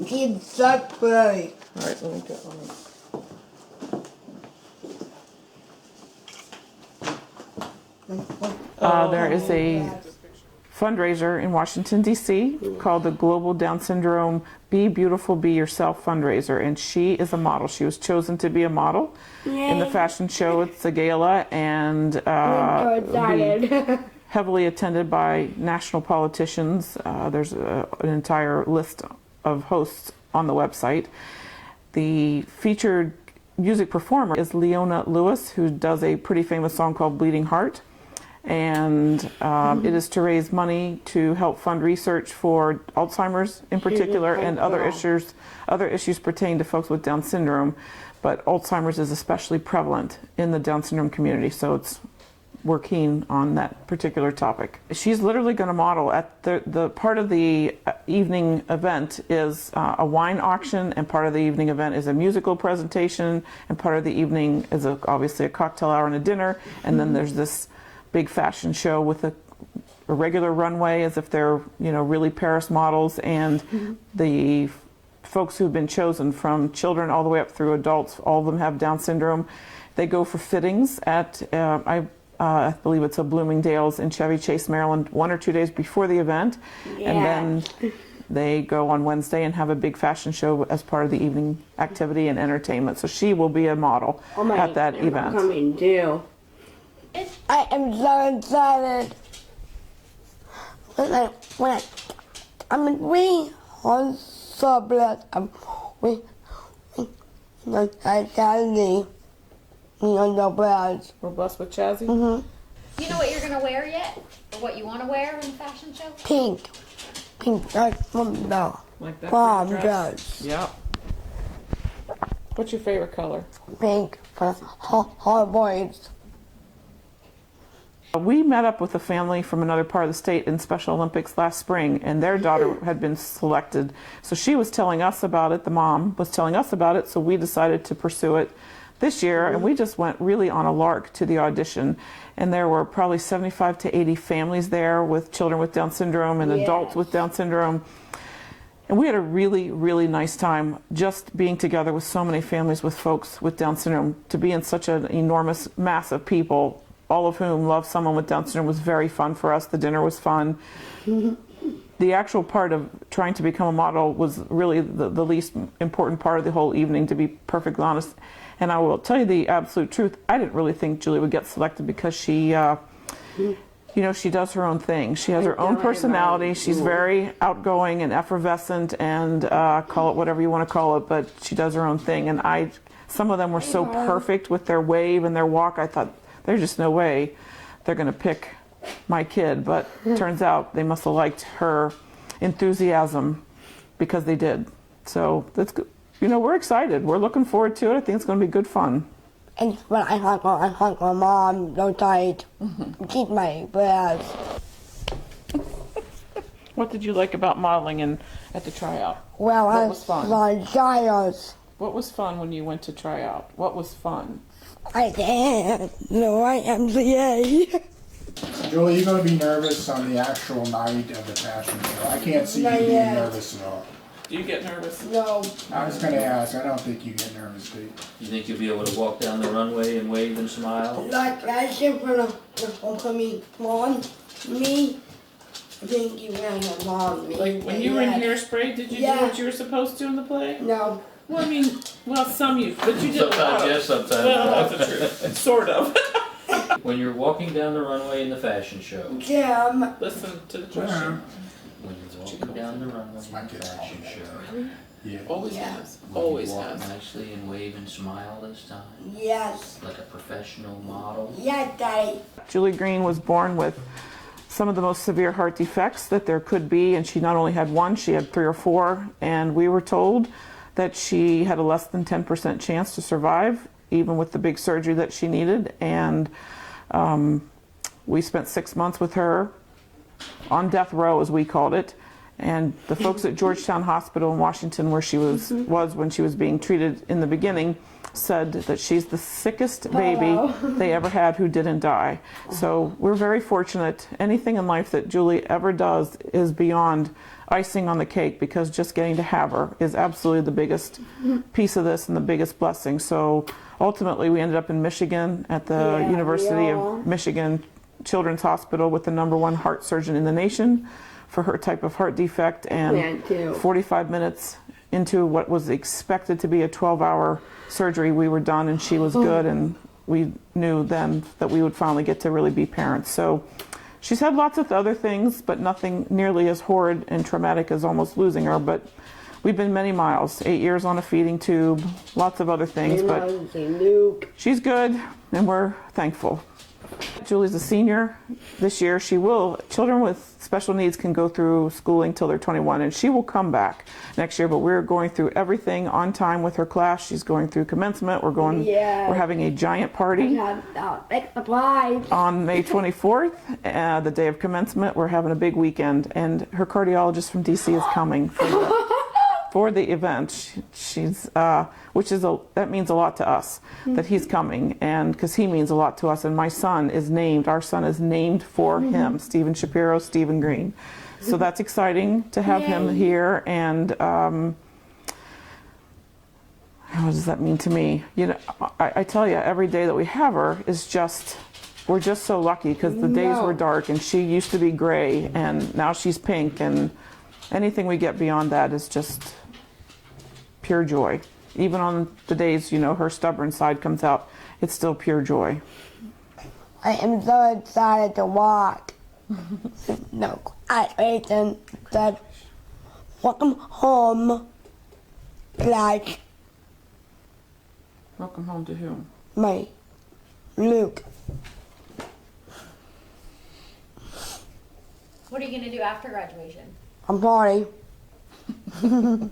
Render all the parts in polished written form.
He's so pretty. All right, let me get one. There is a fundraiser in Washington, D.C. called the Global Down Syndrome Be Beautiful, Be Yourself fundraiser, and she is a model. She was chosen to be a model in the fashion show at the gala, and be heavily attended by national politicians. There's an entire list of hosts on the website. The featured music performer is Leona Lewis, who does a pretty famous song called Bleeding Heart. And it is to raise money to help fund research for Alzheimer's in particular and other issues pertaining to folks with Down syndrome. But Alzheimer's is especially prevalent in the Down syndrome community, so we're keen on that particular topic. She's literally going to model at the part of the evening event is a wine auction, and part of the evening event is a musical presentation, and part of the evening is obviously a cocktail hour and a dinner, and then there's this big fashion show with a regular runway as if they're, really Paris models, and the folks who've been chosen from children all the way up through adults, all of them have Down syndrome. They go for fittings at, I believe it's a Bloomingdale's in Chevy Chase, Maryland, 1 or 2 days before the event. Yeah. And then they go on Wednesday and have a big fashion show as part of the evening activity and entertainment. So she will be a model at that event. Coming too. I am so excited. We are so blessed. We are Chazzy. We are so blessed. We're blessed with Chazzy? Mm-hmm. You know what you're going to wear yet? Or what you want to wear in the fashion show? Pink. Pink, like the like that prom dress. Yep. What's your favorite color? Pink for hot boys. We met up with a family from another part of the state in Special Olympics last spring, and their daughter had been selected. So she was telling us about it, the mom was telling us about it, so we decided to pursue it this year, and we just went really on a lark to the audition. And there were probably 75 to 80 families there with children with Down syndrome and adults with Down syndrome. And we had a really, really nice time just being together with so many families with folks with Down syndrome. To be in such an enormous mass of people, all of whom love someone with Down syndrome, was very fun for us. The dinner was fun. The actual part of trying to become a model was really the least important part of the whole evening, to be perfectly honest. And I will tell you the absolute truth, I didn't really think Julie would get selected because she, she does her own thing. She has her own personality. She's very outgoing and effervescent, and call it whatever you want to call it, but she does her own thing. And some of them were so perfect with their wave and their walk, I thought, there's just no way they're going to pick my kid. But turns out they must have liked her enthusiasm, because they did. So that's good. We're excited. We're looking forward to it. I think it's going to be good fun. And when I hug my mom so tight. Keep my breath. What did you like about modeling at the tryout? Well, what was fun? What was fun when you went to try out? What was fun? I can't. No, I MCA. Julie, you're going to be nervous on the actual night of the fashion show. I can't see you being nervous at all. Do you get nervous? No. I was going to ask. I don't think you get nervous, do you? You think you'll be able to walk down the runway and wave and smile? Like last year for the homecoming mom, me. I think you ran on me. Like when you were in Hairspray, did you do what you were supposed to in the play? No. Well, some you, but you did. Sometimes, yes, sometimes. Well, that's the truth. Sort of. When you're walking down the runway in the fashion show. Jim. Listen to the question. When you're walking down the runway in the fashion show. Yeah. Always has. Will Always you walk has. nicely and wave and smile this time? Yes. Like a professional model? Yes, Daddy. Julie Green was born with some of the most severe heart defects that there could be, and she not only had one, she had 3 or 4, and we were told that she had a less than 10% chance to survive, even with the big surgery that she needed. And we spent 6 months with her on death row, as we called it. And the folks at Georgetown Hospital in Washington, where she was when she was being treated in the beginning, said that she's the sickest baby they ever had who didn't die. So we're very fortunate. Anything in life that Julie ever does is beyond icing on the cake, because just getting to have her is absolutely the biggest piece of this and the biggest blessing. So ultimately we ended up in Michigan at the University of Michigan Children's Hospital with the #1 heart surgeon in the nation for her type of heart defect, and 45 minutes into what was expected to be a 12-hour surgery, we were done, and she was good, and we knew then that we would finally get to really be parents. So she's had lots of other things, but nothing nearly as horrid and traumatic as almost losing her. But we've been many miles, 8 years on a feeding tube, lots of other things, but she's good, and we're thankful. Julie's a senior this year. Children with special needs can go through schooling till they're 21, and she will come back next year, but we're going through everything on time with her class. She's going through commencement. We're having a giant party on May 24th, the day of commencement. We're having a big weekend, and her cardiologist from DC is coming for the event. That means a lot to us that he's coming, and because he means a lot to us. And our son is named for him, Stephen Shapiro, Stephen Green. So that's exciting to have him here. And what does that mean to me? You know, I tell you, every day that we have her is we're just so lucky, because the days were dark, and she used to be gray, and now she's pink, and anything we get beyond that is just pure joy. Even on the days, her stubborn side comes out, it's still pure joy. I am so excited to walk. Audition said, welcome home. Like, Welcome home to whom? my Luke. What are you gonna do after graduation? I'm sorry. And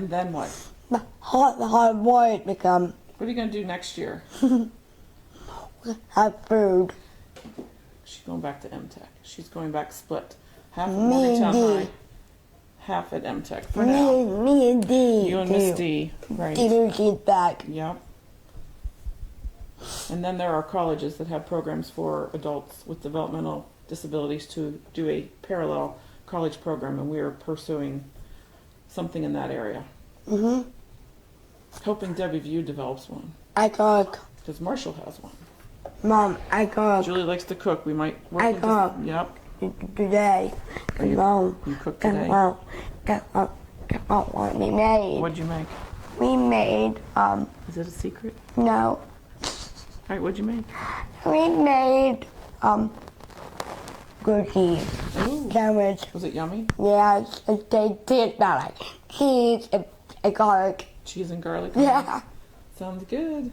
then what? The hard boy become What are you going to do next year? have food. She's going back to MTech. She's going back split. Half at Morgantown High, half at MTech for now. Me and D. You and Miss D, right? She's back. Yep. And then there are colleges that have programs for adults with developmental disabilities to do a parallel college program, and we are pursuing something in that area. Hoping Debbie View develops one, I cook. because Marshall has one. Mom, I cook. Julie likes to cook. We might work I with cook. Yep. Today. Mom. You cooked today. What we made. What'd you make? We made, Is it a secret? no. All right, what'd you make? We made, cookies. Ooh. Sandwich. Was it yummy? Yes, they did that like cheese and garlic. Cheese and garlic? Yeah. Sounds good.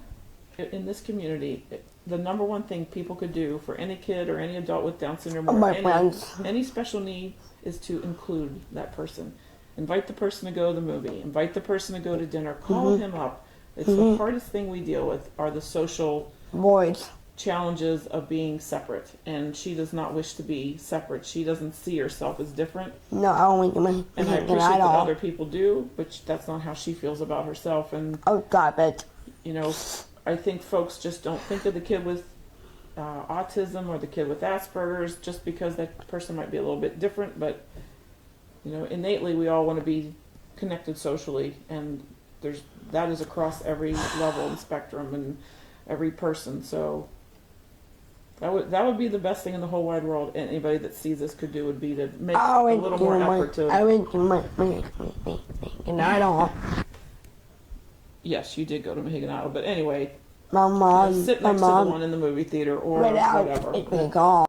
In this community, the #1 thing people could do for any kid or any adult with Down syndrome or My friends. any special need is to include that person. Invite the person to go to the movie. Invite the person to go to dinner. Call him up. It's the hardest thing we deal with are the social Boys. challenges of being separate. And she does not wish to be separate. She doesn't see herself as different. No, I don't want to And I appreciate that other people do, but that's not how she feels about herself. And Oh, stop it. I think folks just don't think of the kid with autism or the kid with Asperger's just because that person might be a little bit different. But innately we all want to be connected socially, and that is across every level and spectrum and every person. So that would be the best thing in the whole wide world. And anybody that sees this could do would be to make a little more effort to. I went to my and I don't. Yes, you did go to Mohegan Island, but anyway, My mom. sit My next to the mom. one in the movie theater or Without whatever. it being gone.